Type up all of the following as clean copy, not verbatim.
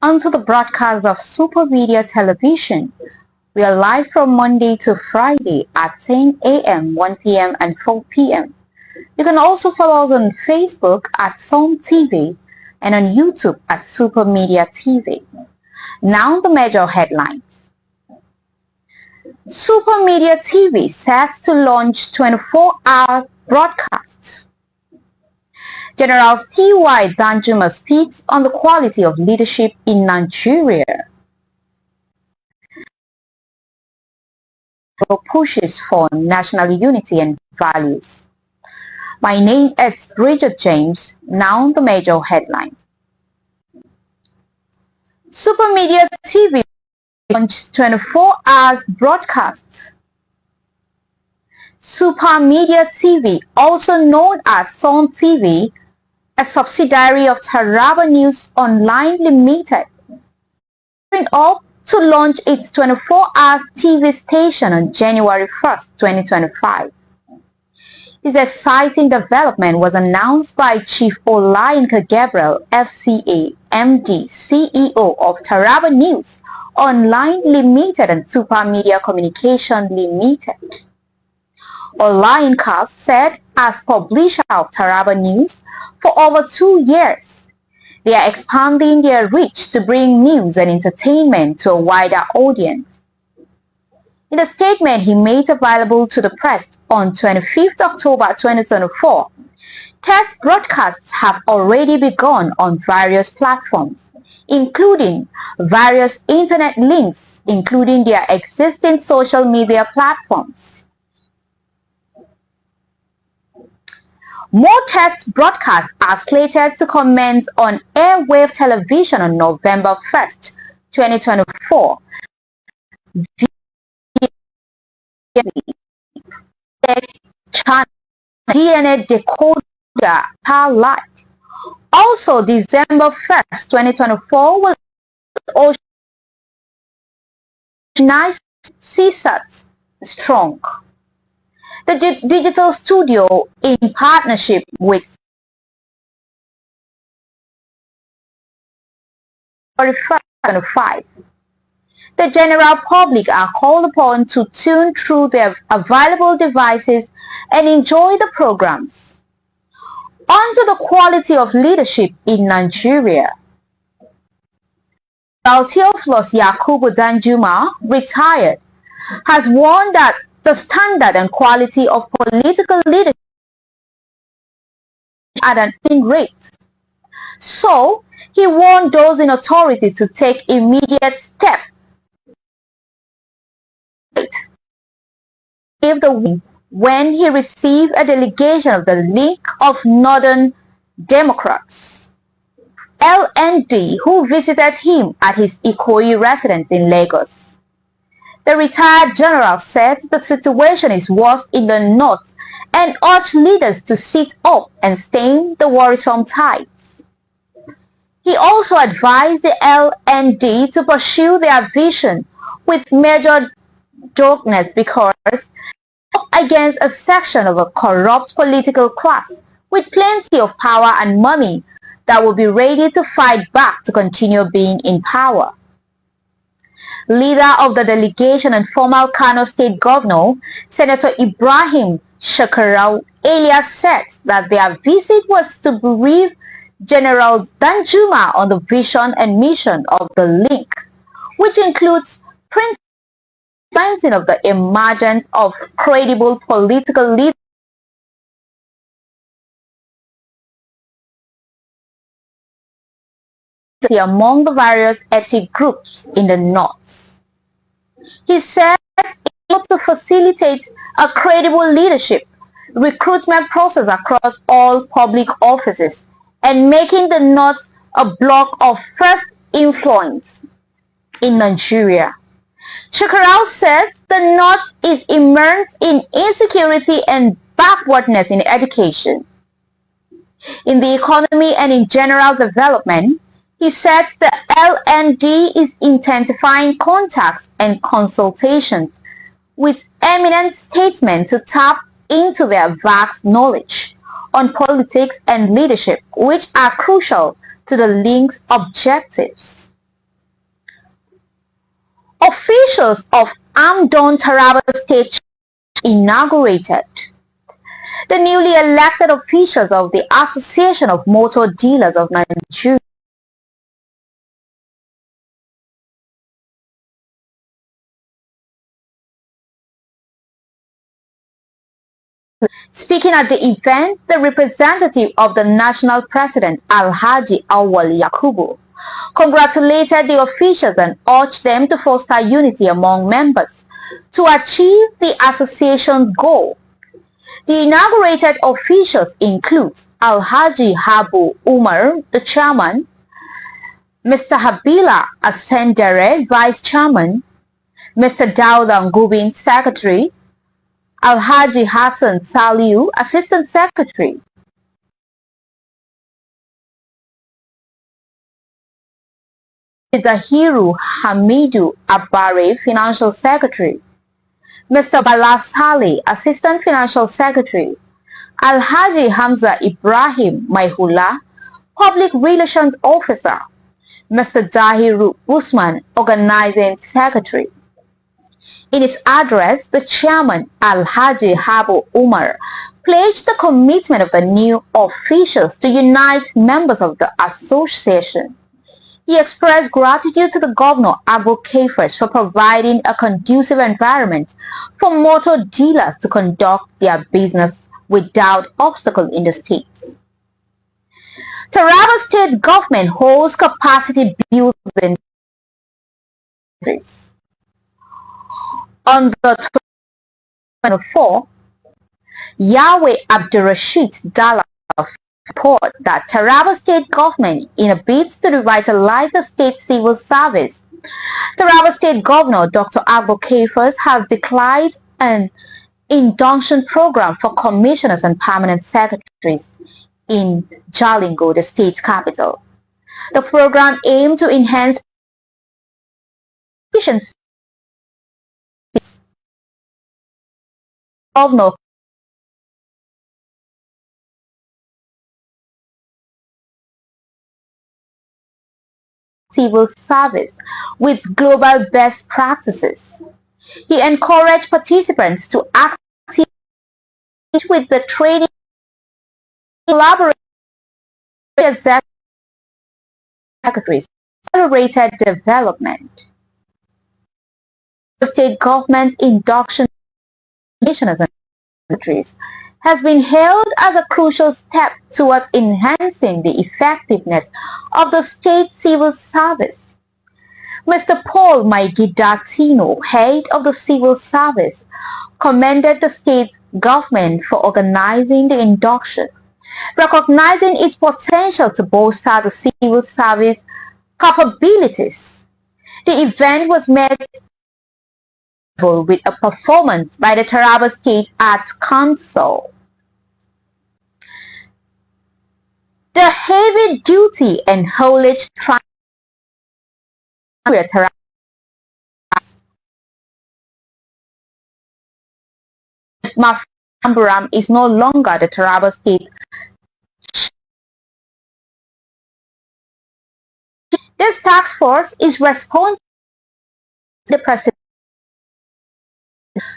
Onto the broadcast of Super Media Television. We are live from Monday to Friday at 10 a.m., 1 p.m. and 4 p.m. You can also follow us on Facebook at Som TV and on YouTube at Super Media TV. Now the major headlines. Super Media TV sets to launch 24-hour broadcasts. General T.Y. Danjuma speaks on the quality of leadership in Nigeria. Pushes for national unity and values. My name is Bridget James. Now the major headlines. Super Media TV launched 24 hours broadcasts. Super Media TV, also known as Son TV, a subsidiary of TARABA News Online Limited, gearing up to launch its 24-hour TV station on January 1st, 2025. This exciting development was announced by Chief Olayinka Gabriel, FCA, MD, CEO of TARABA News Online Limited and Super Media Communication Limited. Olayinka said, as publisher of TARABA News for over 2 years, they are expanding their reach to bring news and entertainment to a wider audience. In a statement he made available to the press on 25th October 2024, test broadcasts have already begun on various platforms, including various internet links, including their existing social media platforms. More test broadcasts are slated to commence on airwave television on November 1st, 2024. DNA decoder Starlight. Also, December 1st, 2024 will also nice CSAT strong. The digital studio, in partnership with the general public, are called upon to tune through their available devices and enjoy the programs. On to the quality of leadership in Nigeria. Theophilus Yakubu Danjuma, retired, has warned that the standard and quality of political leadership at an in rate. So, he warned those in authority to take immediate steps. Gave the win when he received a delegation of the League of Northern Democrats, LND, who visited him at his Ikoyi residence in Lagos. The retired general said the situation is worse in the north and urged leaders to sit up and stem the worrisome tides. He also advised the LND to pursue their vision with measured doggedness because up against a section of a corrupt political class with plenty of power and money that will be ready to fight back to continue being in power. Leader of the delegation and former Kano State Governor, Senator Ibrahim Shekarau earlier said that their visit was to brief General Danjuma on the vision and mission of the link, which includes principles of the emergence of credible political leaders among the various ethnic groups in the north. He said, to facilitate a credible leadership recruitment process across all public offices and making the north a block of first influence in Nigeria. Shekarau said the north is immersed in insecurity and backwardness in education, in the economy and in general development. He said the LND is intensifying contacts and consultations with eminent statesmen to tap into their vast knowledge on politics and leadership, which are crucial to the link's objectives. Officials of Amdon Taraba State inaugurated. The newly elected officials of the Association of Motor Dealers of Nigeria Speaking at the event, the representative of the national president, Alhaji Awal Yakubu, congratulated the officials and urged them to foster unity among members to achieve the association's goal. The inaugurated officials include Alhaji Habu Umar, the chairman, Mr. Habila Ascendere, vice chairman, Mr. Dauda Ngubin, secretary, Alhaji Hassan Saliu, Assistant Secretary. Zahiru Hamidu Abare, Financial Secretary. Mr. Bala Saleh, Assistant Financial Secretary. Alhaji Hamza Ibrahim Maihula, Public Relations Officer. Mr. Zahiru Usman, Organizing Secretary. In his address, the chairman, Alhaji Habu Umar, pledged the commitment of the new officials to unite members of the association. He expressed gratitude to the governor, Agbo Kefers, for providing a conducive environment for motor dealers to conduct their business without obstacle in the state. Taraba State government holds capacity building. On the 24, Yahweh Abdurrashid Dalla report that Taraba State government, in a bid to revitalize the state civil service, Taraba State Governor Dr. Agbo Kefers has declared an induction program for commissioners and permanent secretaries in Jalingo, the state capital. The program aimed to enhance efficiency. Governor civil service with global best practices. He encouraged participants to actively with the training, collaborate with secretaries, accelerated development. The state government induction commissioners and secretaries has been hailed as a crucial step towards enhancing the effectiveness of the state civil service. Mr. Paul Maigidatino, head of the civil service, commended the state government for organizing the induction, recognizing its potential to bolster the civil service capabilities. The event was met with a performance by the Taraba State Arts Council. The heavy duty and haulage Taraba Mafamburam is no longer the Taraba State. This task force is responsible for the President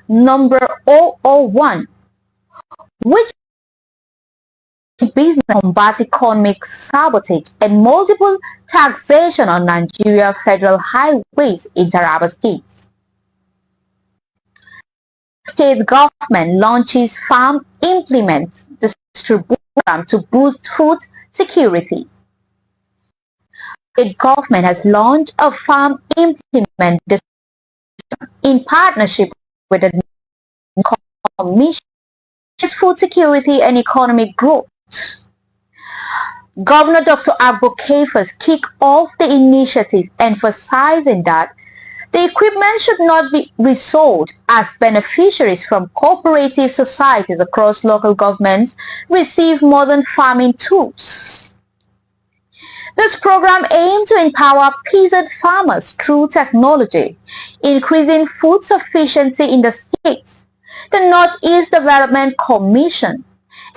number 001, which business combat economic sabotage and multiple taxation on Nigeria federal highways in Taraba states. State government launches farm implements distribution program to boost food security. State government has launched a farm implement in partnership with the Commission on Food Security and Economic Growth. Governor Dr. Agbo Kefers kicked off the initiative, emphasizing that the equipment should not be resold as beneficiaries from cooperative societies across local governments receive modern farming tools. This program aims to empower peasant farmers through technology, increasing food sufficiency in the states. The Northeast Development Commission,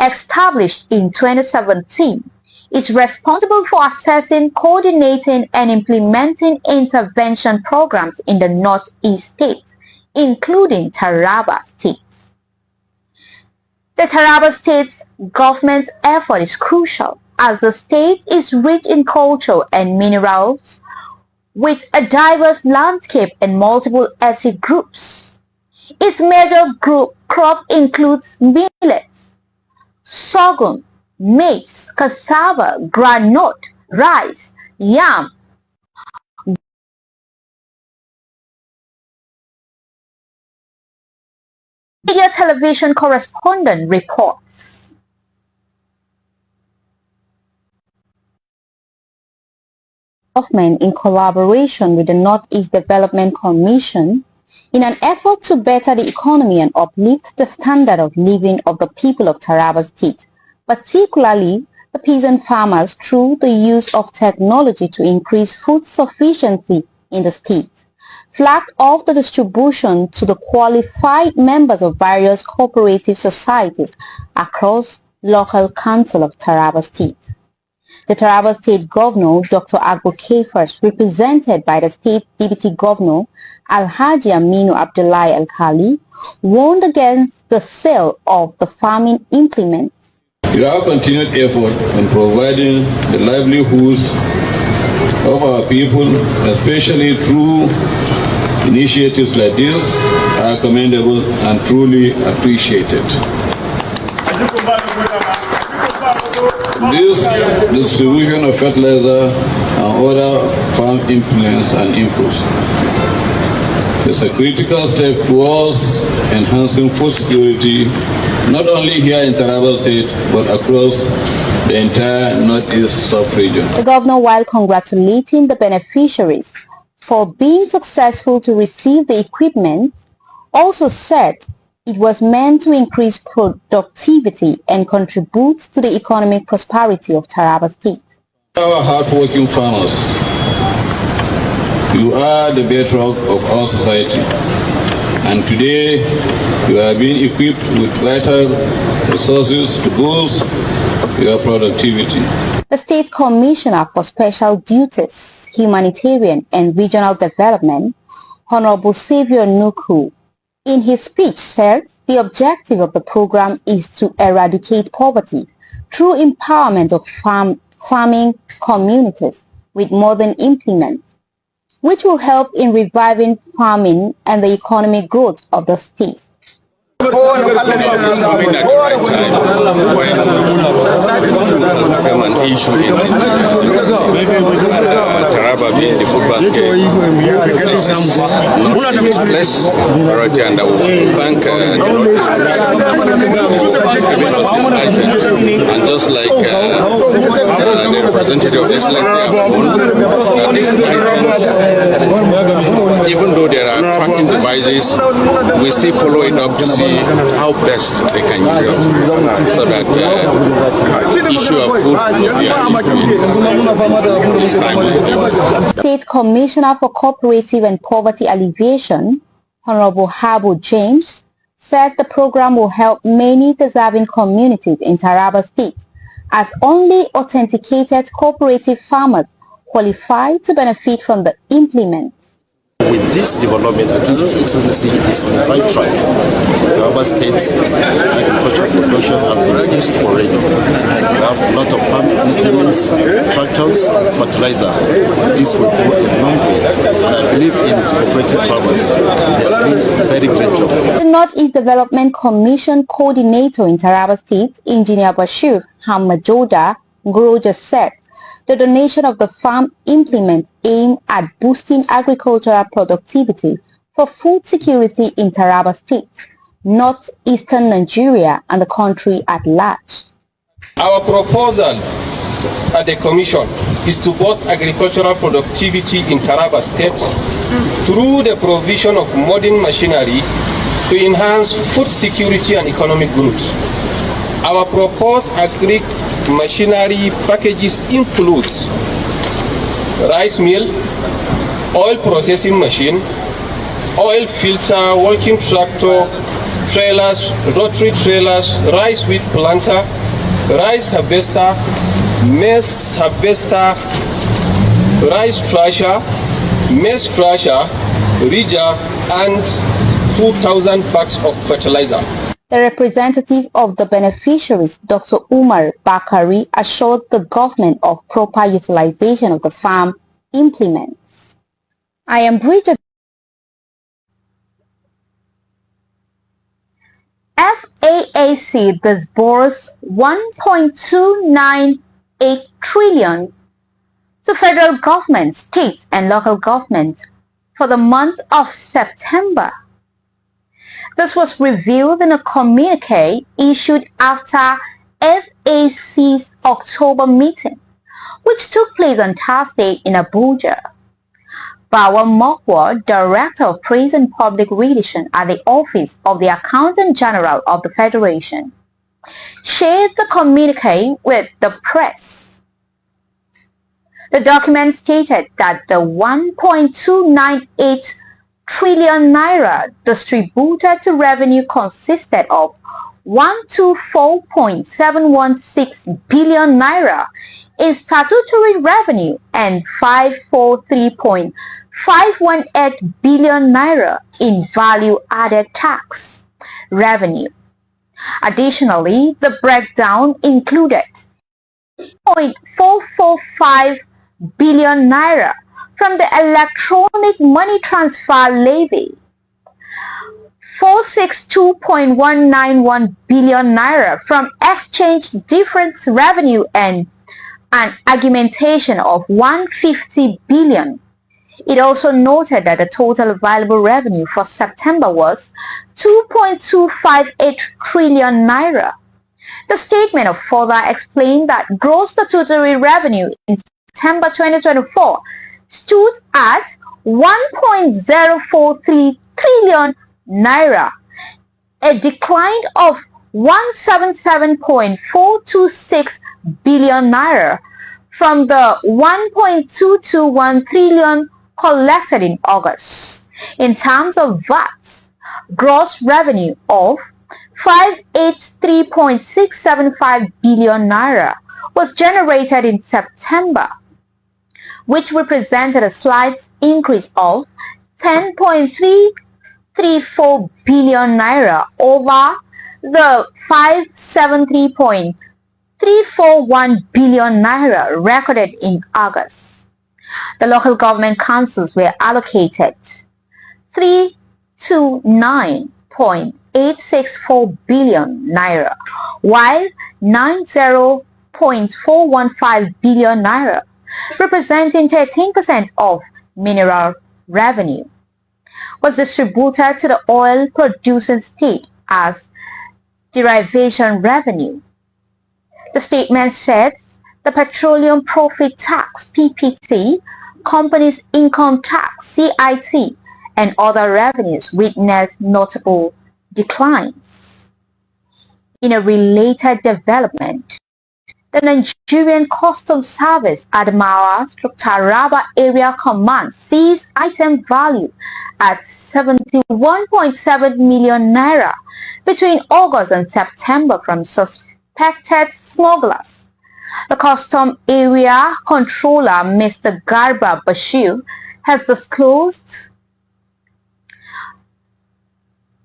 established in 2017, is responsible for assessing, coordinating, and implementing intervention programs in the Northeast states, including Taraba states. The Taraba state's government effort is crucial as the state is rich in culture and minerals with a diverse landscape and multiple ethnic groups. Its major crop includes millets, sorghum, maize, cassava, groundnut, rice, yam. Media television correspondent reports. Government in collaboration with the Northeast Development Commission in an effort to better the economy and uplift the standard of living of the people of Taraba State, particularly the peasant farmers through the use of technology to increase food sufficiency in the state, flagged off the distribution to the qualified members of various cooperative societies across local council of Taraba State. The Taraba State Governor, Dr. Agbo Kefas, represented by the State Deputy Governor, Alhaji Aminu Abdullahi Al-Khali, warned against the sale of the farming implements. Our continued effort in providing the livelihoods of our people, especially through initiatives like this, are commendable and truly appreciated. This distribution of fertilizer and other farm implements and inputs is a critical step towards enhancing food security, not only here in Taraba State, but across the entire Northeast sub-region. The governor, while congratulating the beneficiaries for being successful to receive the equipment, also said it was meant to increase productivity and contribute to the economic prosperity of Taraba State. Our hardworking farmers, you are the bedrock of our society, and today you are being equipped with vital resources to boost your productivity. The State Commissioner for Special Duties, Humanitarian and Regional Development, Honorable Xavier Nuku, in his speech said the objective of the program is to eradicate poverty through empowerment of farming communities with modern implements, which will help in reviving farming and the economic growth of the state. It's coming at the right time when food has become an issue in Taraba being the food basket. This is not its place priority, and I will thank the Northeast for giving us these items. And just like the representative of the Excellency have these items, even though there are tracking devices, we still follow it up to see how best they can use it, so that the issue of food will be an issue in this time. State Commissioner for Cooperative and Poverty Alleviation, Honorable Habu James, said the program will help many deserving communities in Taraba State, as only authenticated cooperative farmers qualify to benefit from the implements. With this development, I think His Excellency is on the right track. Taraba State's agricultural production has been reduced already. We have a lot of farm implements, tractors, fertilizer. This will go a long way. And I believe in cooperative farmers. They are doing a very great job. The Northeast Development Commission Coordinator in Taraba State, Engineer Bashir Hamajoda Groja, said the donation of the farm implements aimed at boosting agricultural productivity for food security in Taraba State, northeastern Nigeria, and the country at large. Our proposal at the Commission is to boost agricultural productivity in Taraba State through the provision of modern machinery to enhance food security and economic growth. Our proposed machinery packages includes rice mill, oil processing machine, oil filter, walking tractor, trailers, rotary trailers, rice wheat planter, rice harvester, maize harvester, rice thresher, maize thresher, ridger, and 2,000 bags of fertilizer. The representative of the beneficiaries, Dr. Umar Bakari, assured the government of proper utilization of the farm implements. I am Bridget. FAAC disbursed 1.298 trillion to federal government, states and local governments for the month of September. This was revealed in a communique issued after FAC's October meeting, which took place on Thursday in Abuja. Bawa Mokwa, Director of Press and Public Relations at the Office of the Accountant General of the Federation, shared the communique with the press. The document stated that the 1.298 trillion naira distributed to revenue consisted of 124.716 billion naira in statutory revenue and 543.518 billion naira in value-added tax revenue. Additionally, the breakdown included 0.445 billion naira from the electronic money transfer levy, 462.191 billion naira from exchange difference revenue, and an augmentation of 150 billion. It also noted that the total available revenue for September was 2.258 trillion naira. The statement further explained that gross statutory revenue in September 2024 stood at 1.043 trillion naira, a decline of 177.426 billion naira from the 1.221 trillion collected in August. In terms of VAT, gross revenue of 583.675 billion naira was generated in September, which represented a slight increase of 10.334 billion naira over the 573.341 billion naira recorded in August. The local government councils were allocated 329.864 billion naira, while 90.415 billion naira, representing 13% of mineral revenue, was distributed to the oil-producing state as derivation revenue. The statement says the Petroleum Profit Tax (PPT), Companies Income Tax (CIT), and other revenues witnessed notable declines. In a related development, the Nigerian Customs Service Adamawa TARABA Area Command seized item value at 71.7 million naira between August and September from suspected smugglers. The Custom Area Controller, Mr. Garba Bashir, has disclosed.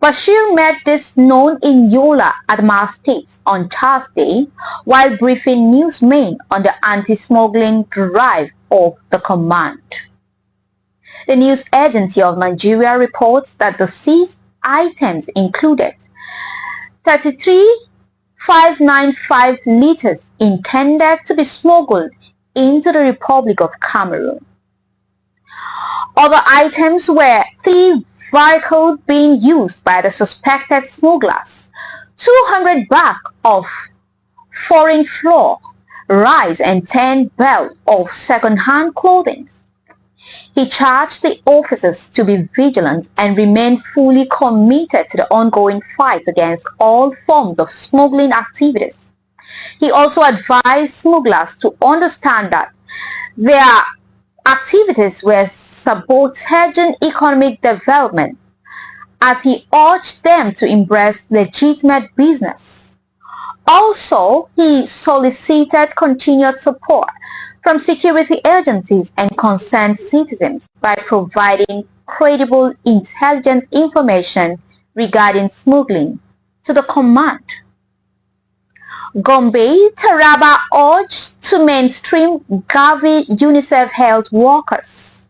Bashir made this known in Yola, Adamawa State on Thursday while briefing newsmen on the anti-smuggling drive of the command. The news agency of Nigeria reports that the seized items included 33,595 liters intended to be smuggled into the Republic of Cameroon. Other items were 3 vehicles being used by the suspected smugglers, 200 bags of foreign flour, rice, and 10 bales of second-hand clothing. He charged the officers to be vigilant and remain fully committed to the ongoing fight against all forms of smuggling activities. He also advised smugglers to understand that their activities were sabotaging economic development, as he urged them to embrace legitimate business. Also, Also, he solicited continued support from security agencies and concerned citizens by providing credible intelligence information regarding smuggling to the command. Gombe, Taraba urged to mainstream Gavi UNICEF health workers.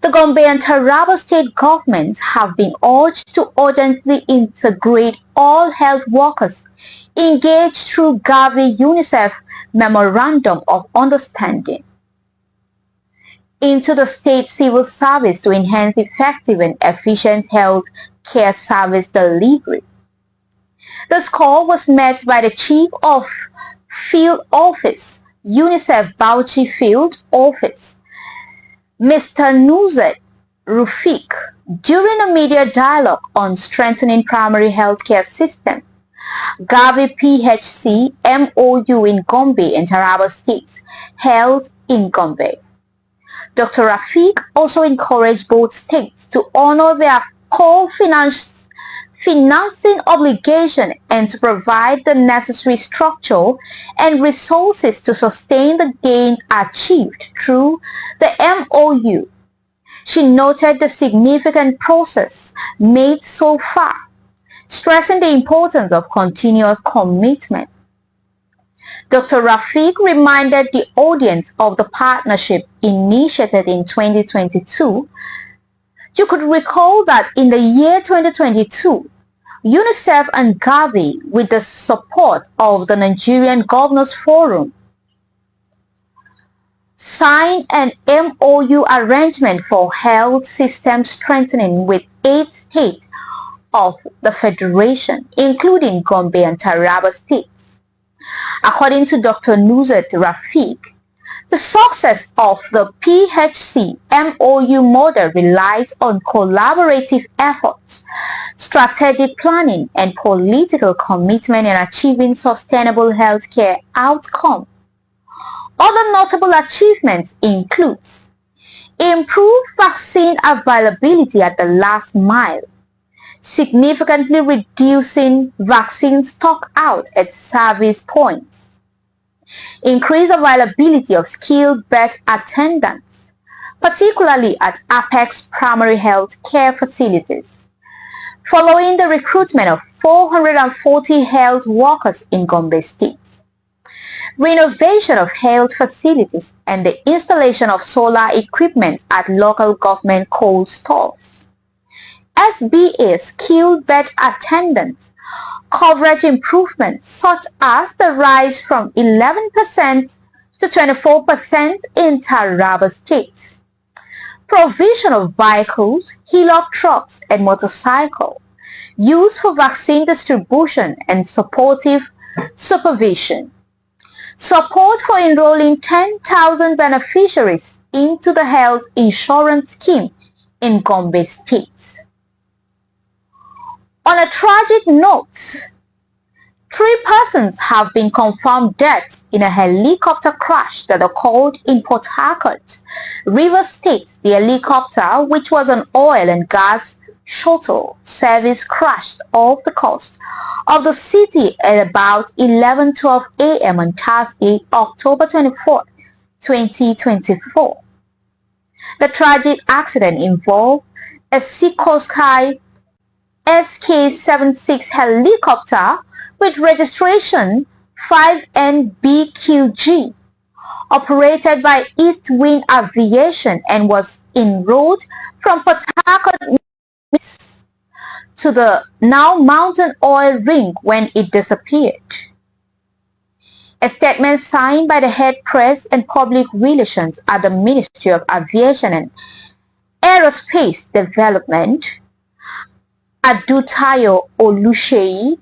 The Gombe and Taraba state governments have been urged to urgently integrate all health workers engaged through Gavi UNICEF Memorandum of Understanding into the state civil service to enhance effective and efficient health care service delivery. This call was met by the Chief of Field Office, UNICEF Bauchi Field Office, Mr. Nuzet Rufik, during a media dialogue on strengthening primary healthcare system. Gavi PHC MOU in Gombe and Taraba states held in Gombe. Dr. Rafik also encouraged both states to honor their co-financing obligation and to provide the necessary structure and resources to sustain the gain achieved through the MOU. She noted the significant progress made so far, stressing the importance of continued commitment. Dr. Rafik reminded the audience of the partnership initiated in 2022. You could recall that in the year 2022, UNICEF and Gavi, with the support of the Nigerian Governors Forum, signed an MOU arrangement for health system strengthening with 8 states of the Federation, including Gombe and Taraba states. According to Dr. Nuzet Rafik, the success of the PHC MOU model relies on collaborative efforts, strategic planning, and political commitment in achieving sustainable healthcare outcomes. Other notable achievements include improved vaccine availability at the last mile, significantly reducing vaccine stock out at service points, increased availability of skilled birth attendants, particularly at Apex primary health care facilities, following the recruitment of 440 health workers in Gombe State, renovation of health facilities, and the installation of solar equipment at local government cold stores. SBA skilled bed attendants coverage improvements such as the rise from 11% to 24% in Taraba states. Provision of vehicles, HELOC trucks and motorcycles used for vaccine distribution and supportive supervision. Support for enrolling 10,000 beneficiaries into the health insurance scheme in Gombe State. On a tragic note, 3 persons have been confirmed dead in a helicopter crash that occurred in Port Harcourt, Rivers State. The helicopter, which was an oil and gas shuttle service, crashed off the coast of the city at about 11:12 a.m. on Thursday, October 24, 2024. The tragic accident involved a Sikorsky SK-76 helicopter with registration 5NBQG, operated by East Wind Aviation, and was en route from Port Harcourt to the now Mountain Oil Ring when it disappeared. A statement signed by the head press and public relations at the Ministry of Aviation and Aerospace Development, Adutayo Oluseyi,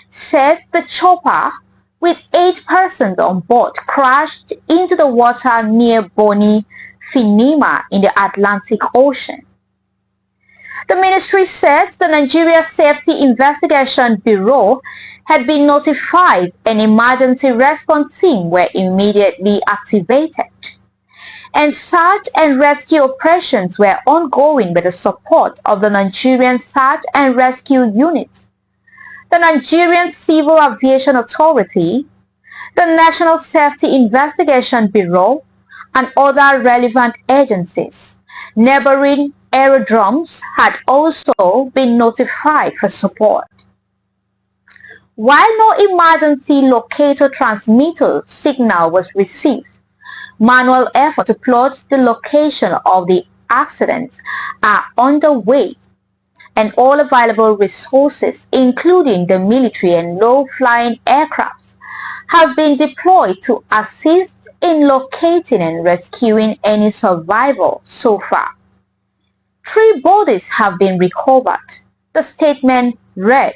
said the chopper with 8 persons on board crashed into the water near Boni Finima in the Atlantic Ocean. The ministry says the Nigeria Safety Investigation Bureau had been notified and emergency response team were immediately activated, and search and rescue operations were ongoing with the support of the Nigerian Search and Rescue Units, the Nigerian Civil Aviation Authority, the National Safety Investigation Bureau, and other relevant agencies. Neighboring aerodromes had also been notified for support. While no emergency locator transmitter signal was received, manual efforts to plot the location of the accidents are underway, and all available resources, including the military and low-flying aircraft, have been deployed to assist in locating and rescuing any survivors so far. 3 bodies have been recovered, the statement read.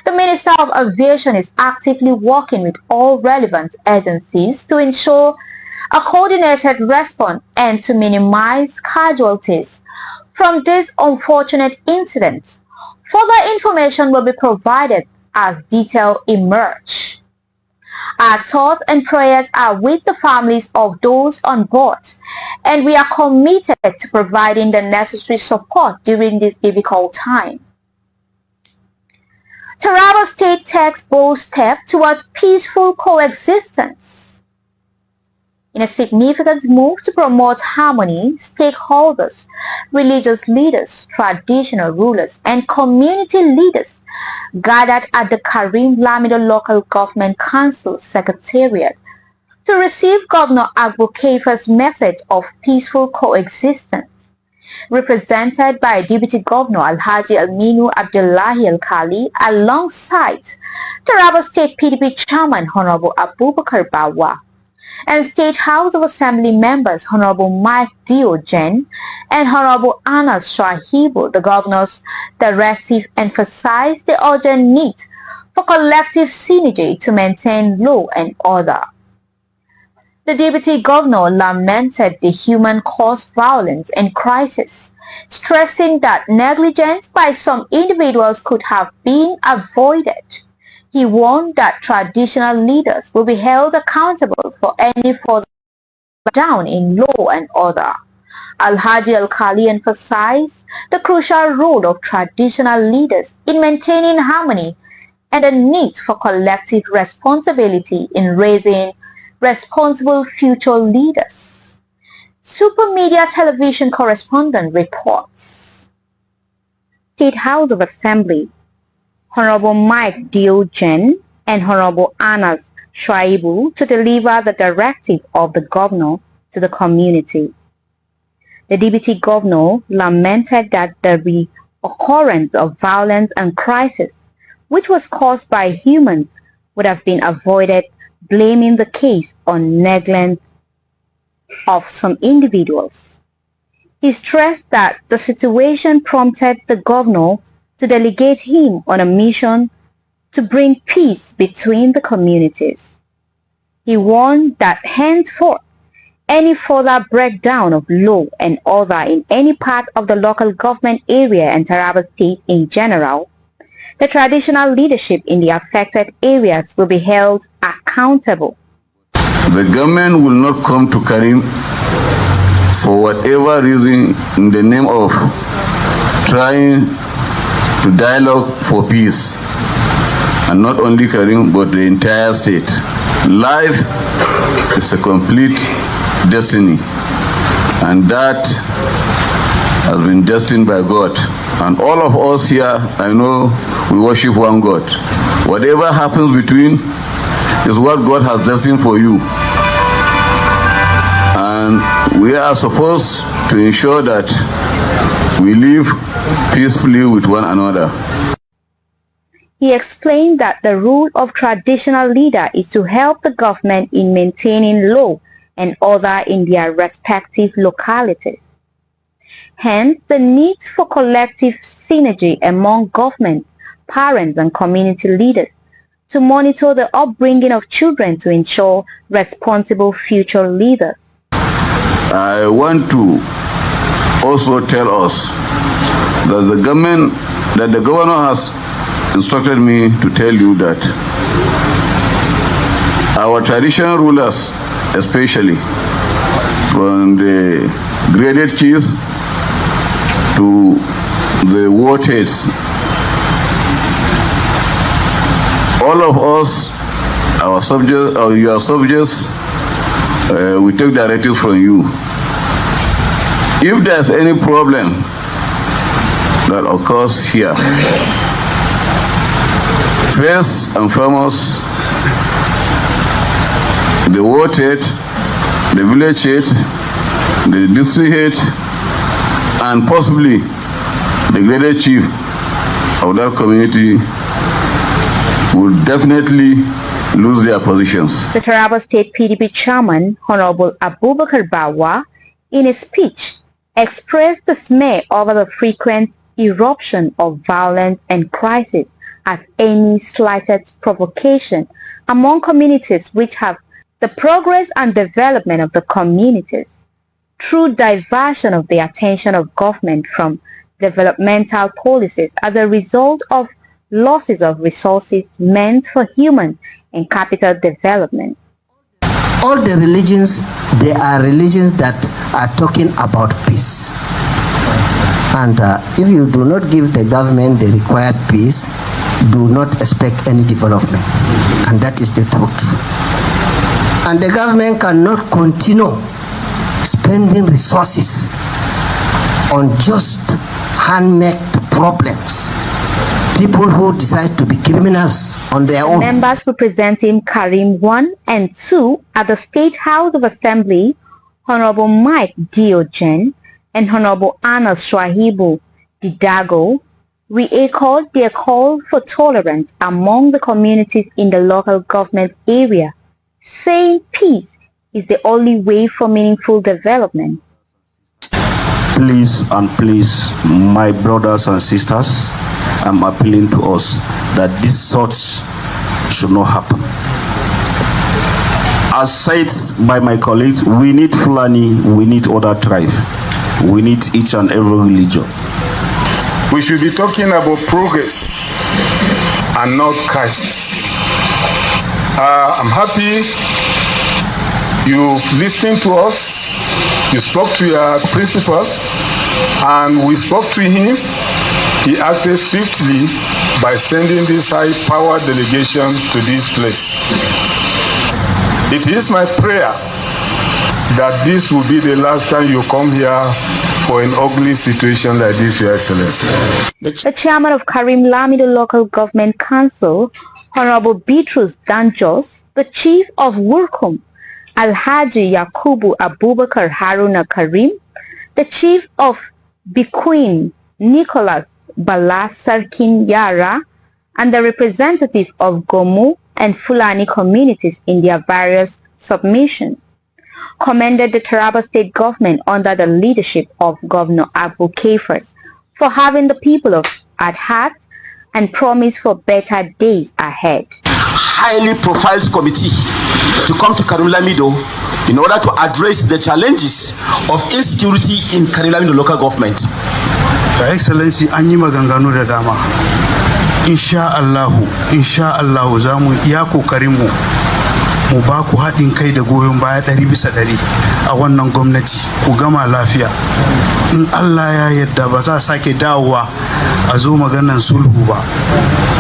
The Minister of Aviation is actively working with all relevant agencies to ensure a coordinated response and to minimize casualties from these unfortunate incidents. Further information will be provided as details emerge. Our thoughts and prayers are with the families of those on board, and we are committed to providing the necessary support during this difficult time. TARABA State takes bold step towards peaceful coexistence. In a significant move to promote harmony, stakeholders, religious leaders, traditional rulers, and community leaders gathered at the Karim Lamido Local Government Council Secretariat to receive Governor Agbo Kefa's message of peaceful coexistence, represented by Deputy Governor Alhaji Aminu Abdullahi Al-Khali alongside Taraba State PDP Chairman Honorable Abubakar Bawa and State House of Assembly members Honorable Mike Diogen and Honorable Anas Shahibu. The governor's directive emphasized the urgent need for collective synergy to maintain law and order. The Deputy Governor lamented the human-caused violence and crisis, stressing that negligence by some individuals could have been avoided. He warned that traditional leaders will be held accountable for any further down in law and order. Alhaji Al-Khali emphasized the crucial role of traditional leaders in maintaining harmony and the need for collective responsibility in raising responsible future leaders. Super Media Television correspondent reports. State House of Assembly, Honorable Mike Diogen and Honorable Anas Shaibu to deliver the directive of the governor to the community. The Deputy Governor lamented that the reoccurrence of violence and crisis, which was caused by humans, would have been avoided, blaming the case on negligence of some individuals. He stressed that the situation prompted the governor to delegate him on a mission to bring peace between the communities. He warned that henceforth, any further breakdown of law and order in any part of the local government area and Taraba State in general, the traditional leadership in the affected areas will be held accountable. The government will not come to Karim for whatever reason in the name of trying to dialogue for peace, and not only Karim but the entire state. Life is a complete destiny, and that has been destined by God. And all of us here, I know we worship one God. Whatever happens between is what God has destined for you. And we are supposed to ensure that we live peacefully with one another. He explained that the role of traditional leader is to help the government in maintaining law and order in their respective localities. Hence, the need for collective synergy among government, parents, and community leaders to monitor the upbringing of children to ensure responsible future leaders. I want to also tell us that the governor has instructed me to tell you that our traditional rulers, especially from the graded chiefs to the ward heads, all of us, our subjects, or your subjects, we take directives from you. If there's any problem that occurs here, first and foremost, the ward head, the village head, the district head, and possibly the graded chief of that community will definitely lose their positions. The Taraba State PDP chairman, Honorable Abubakar Bawa, in a speech, expressed dismay over the frequent eruption of violence and crisis at any slightest provocation among communities which have the progress and development of the communities through diversion of the attention of government from developmental policies as a result of losses of resources meant for human and capital development. All the religions, they are religions that are talking about peace. And if you do not give the government the required peace, do not expect any development. And that is the truth. And the government cannot continue spending resources on just hand-made problems. People who decide to be criminals on their own. Members representing Karim 1 and 2 at the State House of Assembly, Honorable Mike Diogen and Honorable Anna Swahibu Didago, re-echoed their call for tolerance among the communities in the local government area, saying peace is the only way for meaningful development. Please and please, my brothers and sisters, I'm appealing to us that this sort should not happen. As said by my colleagues, we need Fulani, we need other tribes, we need each and every religion. We should be talking about progress and not crisis. I'm happy you listened to us, you spoke to your principal, and we spoke to him. He acted swiftly by sending this high-powered delegation to this place. It is my prayer that this will be the last time you come here for an ugly situation like this, Your Excellency. The chairman of Karim Lamido Local Government Council, Honorable Bitrus Danjos, the chief of Wurkum, Alhaji Yakubu Abubakar Haruna Karim, the chief of Bikuin, Nicholas Bala Sarkin Yara, and the representative of Gomu and Fulani communities in their various submissions, commended the Taraba state government under the leadership of Governor Abu Kefas for having the people at heart and promise for better days ahead. Highly profiled committee to come to Karim Lamido in order to address the challenges of insecurity in Karim Lamido local government. Your Excellency, an yi maganganu da dama. Insha Allahu za mu iya kokarin mu ba ku haɗin kai da goyon baya 100% a wannan gwamnati ku gama lafiya. In Allah ya yarda ba za a sake dawowa a zo maganan sulhu ba.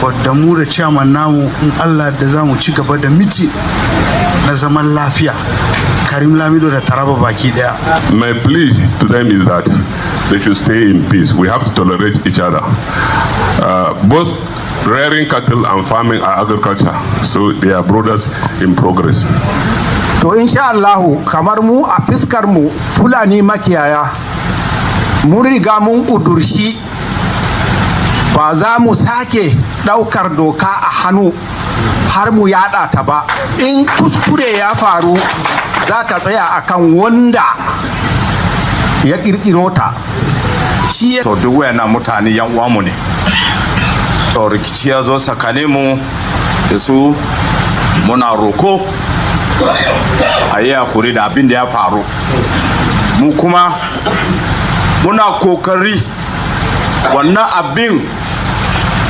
Wadda mu da chairman namu in Allah da za mu ci gaba da miti na zaman lafiya. Karim Lamido da Taraba baki daya. My plea to them is that they should stay in peace. We have to tolerate each other. Both rearing cattle and farming are agriculture, so they are brothers in progress. To insha Allah, kamar mu a fiskar mu Fulani makiyaya mun riga mun udurshi ba za mu sake daukar doka a hannu har mu yada ta ba. In kuskure ya faru za ta tsaya akan wanda ya kirkiro ta. Shi to duk wayannan mutane yan uwanmu ne. To rikici ya zo tsakanin mu da su muna roko a yi hakuri da abin da ya faru. Mu kuma muna kokari wannan abin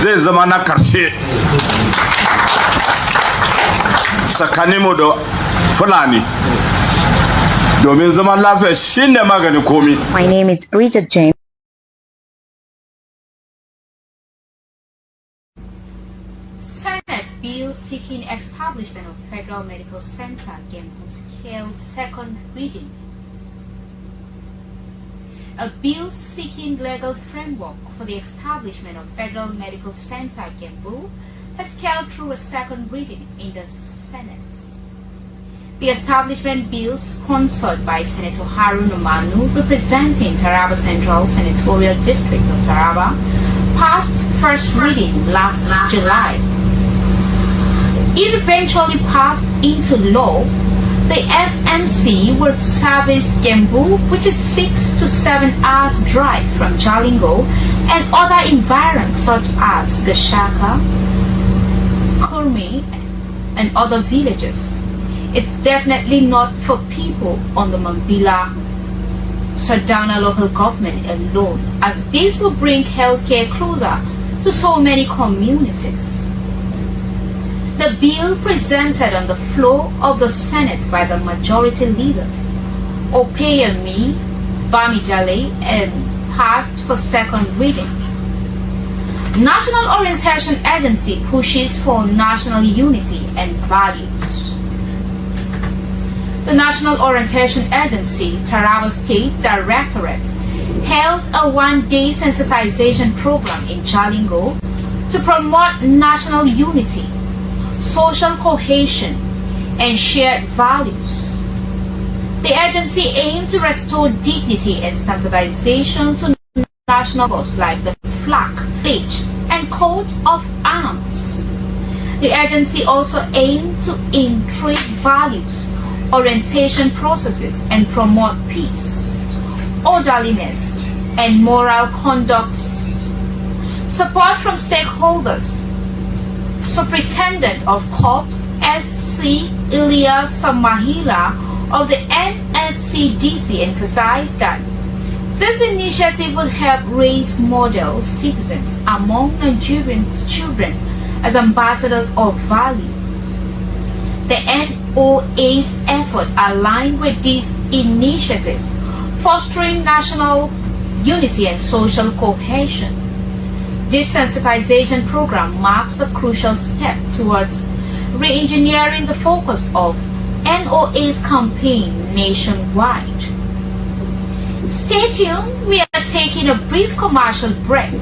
zai zama na karshe tsakanin mu da Fulani domin zaman lafiya shine magani komi. My name is Bridget James. Senate Bill seeking establishment of Federal Medical Center Gembu scale second reading. A bill seeking legal framework for the establishment of Federal Medical Center Gembu has scaled through a second reading in the Senate. The establishment bill, sponsored by Senator Harun Umanu, representing Taraba Central Senatorial District of Taraba, passed first reading last July. It eventually passed into law. The FMC will service Gembu, which is 6 to 7 hours drive from Jalingo and other environs such as Gashaka, Kurmi, and other villages. It's definitely not for people on the Mambila Sardauna local government alone, as this will bring healthcare closer to so many communities. The bill presented on the floor of the Senate by the majority leaders, Opeyemi Bamidele, and passed for second reading. National Orientation Agency pushes for national unity and values. The National Orientation Agency, Taraba State Directorate, held a one-day sensitization program in Jalingo to promote national unity, social cohesion, and shared values. The agency aimed to restore dignity and standardization to national symbols like the flag, badge, and coat of arms. The agency also aimed to increase values, orientation processes, and promote peace, orderliness, and moral conduct. Support from stakeholders. Superintendent of Corps S.C. Ilya Samahila of the NSCDC emphasized that this initiative will help raise model citizens among Nigerians' children as ambassadors of value. The NOA's effort aligned with this initiative, fostering national unity and social cohesion. This sensitization program marks a crucial step towards re-engineering the focus of NOA's campaign nationwide. Stay tuned, we are taking a brief commercial break.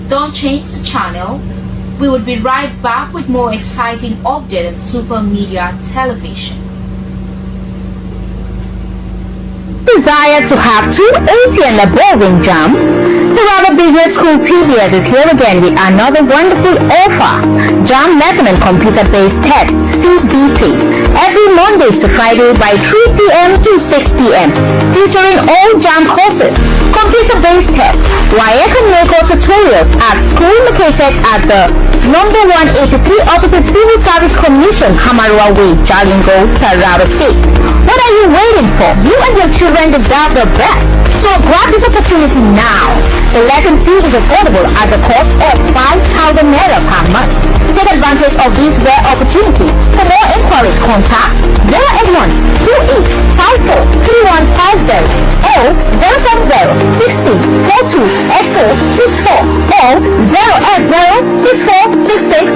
Don't change the channel. We will be right back with more exciting updates on Super Media Television. Desire to have 280 and above in JAM? TARABA Business School TBS is here again with another wonderful offer. JAM Lesson and Computer-Based Test CBT every Mondays to Friday by 3 p.m. to 6 p.m. featuring all JAM courses, computer-based tests, WIAC and NECO tutorials at school located at the number 183 opposite Civil Service Commission, Hamarua Way, Jalingo, Taraba State. What are you waiting for? You and your children deserve the best. So grab this opportunity now. The lesson fee is affordable at the cost of 5,000 naira per month. Take advantage of this rare opportunity. For more inquiries, contact 081 2854 3150 or 070 60 42 84 64 or 080 64 66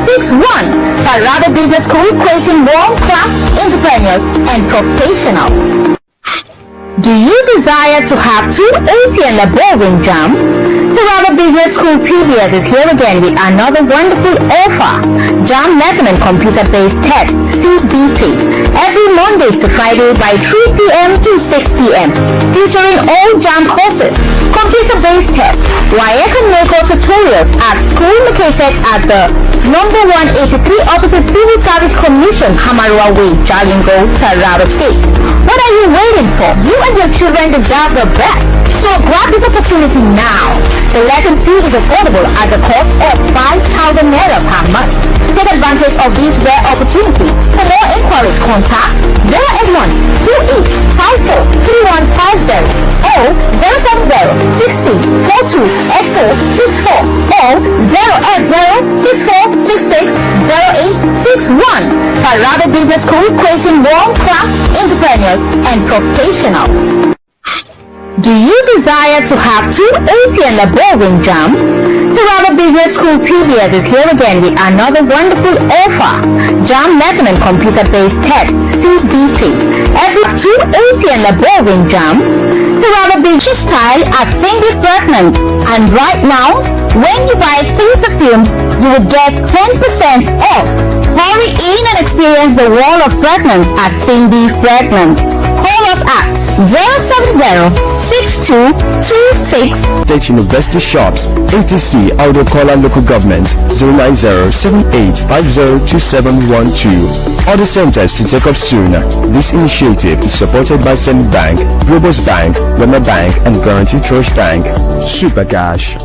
0861. TARABA Business School, creating world-class entrepreneurs and professionals. Do you desire to have 280 and above in JAM? TARABA Business School TBS is here again with another wonderful offer. JAM Lesson and Computer-Based Test CBT every Mondays to Friday by 3 p.m. to 6 p.m. featuring all JAM courses, computer-based tests, WIAC and NECO tutorials at school located at the number 183 opposite Civil Service Commission, Hamarua Way, Jalingo, Taraba State. What are you waiting for? You and your children deserve the best. So grab this opportunity now. The lesson fee is affordable at the cost of 5,000 naira per month. Take advantage of this rare opportunity. For more inquiries, contact 081 2854 3150 or 070 60 42 84 64 or 080 64 66 0861. TARABA Business School, creating world-class entrepreneurs and professionals. Do you desire to have 280 and above in JAM? TARABA Business School TBS is here again with another wonderful offer. JAM Lesson and Computer-Based Test CBT. Every 280 and above in JAM. TARABA Business Style at Cindy Pregnant. And right now, when you buy theater films, you will get 10% off. Hurry in and experience the world of fragrance at Cindy Fragrance. Call us at 070-6226 State University Shops, ATC, Auto Kola Local Government, 090-7850-2712. Other centers to take up soon. This initiative is supported by Zenith Bank, Robos Bank, Wema Bank, and Guarantee Trust Bank. Super Cash.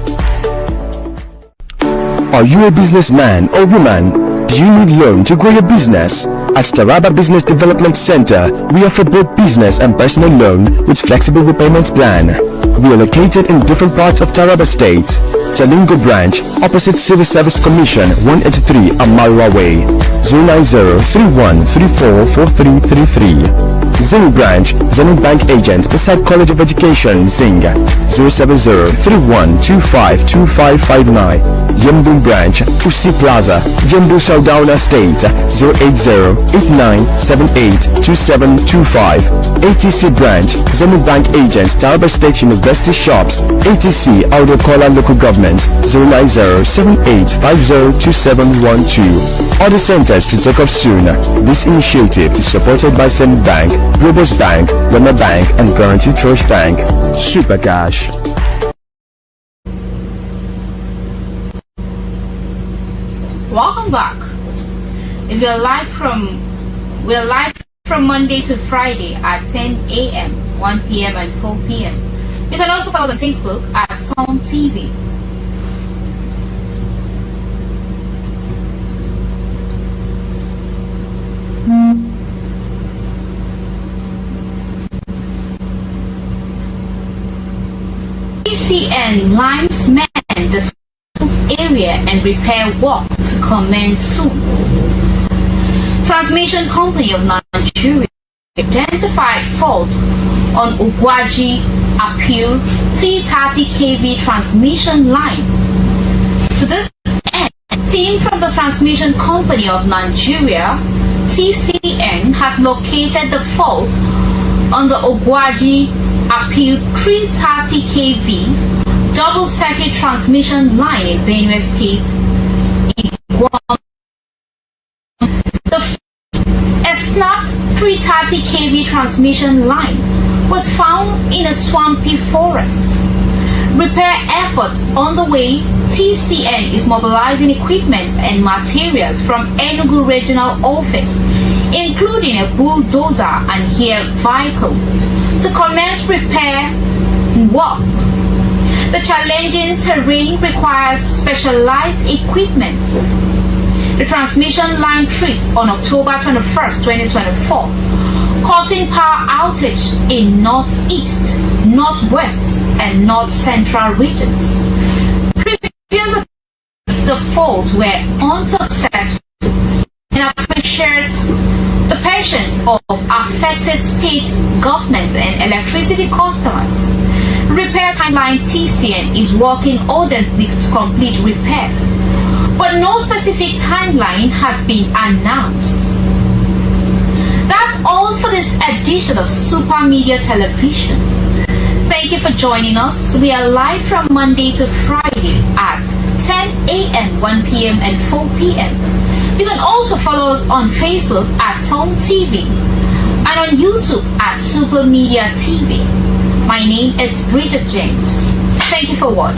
Are you a businessman or woman? Do you need loan to grow your business? At TARABA Business Development Center, we offer both business and personal loan with flexible repayment plan. We are located in different parts of TARABA State. Jalingo Branch, opposite Civil Service Commission, 183 Amarwa Way, 090-3134-4333. Zing Branch, Zenith Bank Agent beside College of Education, Zing, 070-3125-2559. Yembu Branch, Usi Plaza, Yembu Saudauna State, 080-8978-2725. ATC Branch, Zenith Bank Agent, TARABA State University Shops, ATC, Auto Kola Local Government, 090-7850-2712. Other centers to take up soon. This initiative is supported by Zenith Bank, Robos Bank, Wema Bank, and Guarantee Trust Bank. Super Cash. Welcome back. We're live from Monday to Friday at 10 a.m., 1 p.m. and 4 p.m. You can also follow us on Facebook at Sound TV. PCN lines men the area and repair work to commence soon. Transmission Company of Nigeria identified fault on Ogwaji Appeal 330 kV transmission line. To this end, a team from the Transmission Company of Nigeria, TCN, has located the fault on the Ogwaji Appeal 330 kV double circuit transmission line in Benue State. A snapped 330 kV transmission line was found in a swampy forest. Repair efforts on the way. TCN is mobilizing equipment and materials from Enugu Regional Office, including a bulldozer and air vehicle, to commence repair work. The challenging terrain requires specialized equipment. The transmission line tripped on October 21st, 2024, causing power outage in northeast, northwest, and north central regions. Previous the faults were unsuccessful and appreciates the patience of affected state governments and electricity customers. Repair timeline. TCN is working urgently to complete repairs, but no specific timeline has been announced. That's all for this edition of Super Media Television. Thank you for joining us. We are live from Monday to Friday at 10 a.m., 1 p.m. and 4 p.m. You can also follow us on Facebook at Sound TV and on YouTube at Super Media TV. My name is Bridget James. Thank you for watching.